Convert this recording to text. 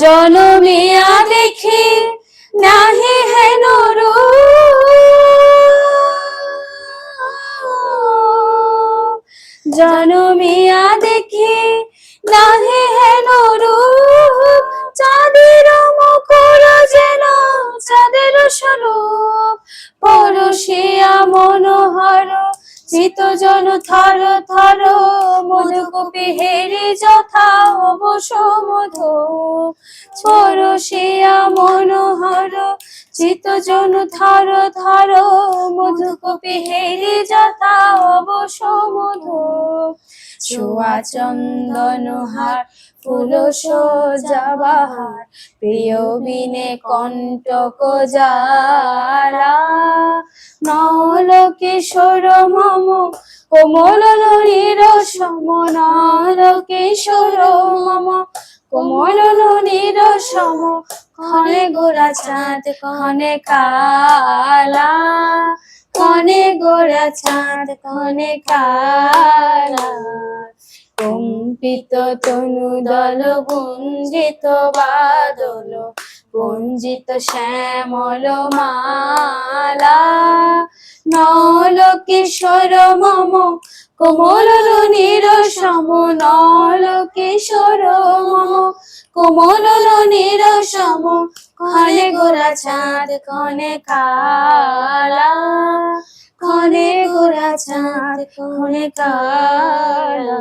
জনমিয়া দেখি নাহি হেন রূপ, জনমিয়া দেখি নাহি হেন রূপ, চাঁদের মুকুর যেন চাঁদের স্বরূপ, পরশিয়া মনোহর চিত জন থর থর, মধুকূপে হেরি যথা অবশ মধু, পরশিয়া মনোহর চিত জন থর থর, মধুকূপে হেরি যথা অবশ মধু, ছোঁয়া চন্দন হার ফুল সজ্জা বাহার, প্রিয় বিনে কণ্টক জ্বালা, নল কিশোর মম কোমল ননীর সম, নল কিশোর মম কোমল ননীর সম, ক্ষণে গোরা চাঁদ ক্ষণে কালা, ক্ষণে গোরা চাঁদ ক্ষণে কালা, কম্পিত তনু দল গুঞ্জিত বাদল, গুঞ্জিত শ্যামল মালা, নল কিশোর মম কোমল ননীর সম, নল কিশোর মম কোমল ননীর সম, ক্ষণে গোরা চাঁদ ক্ষণে কালা, ক্ষণে গোরা চাঁদ ক্ষণে কালা।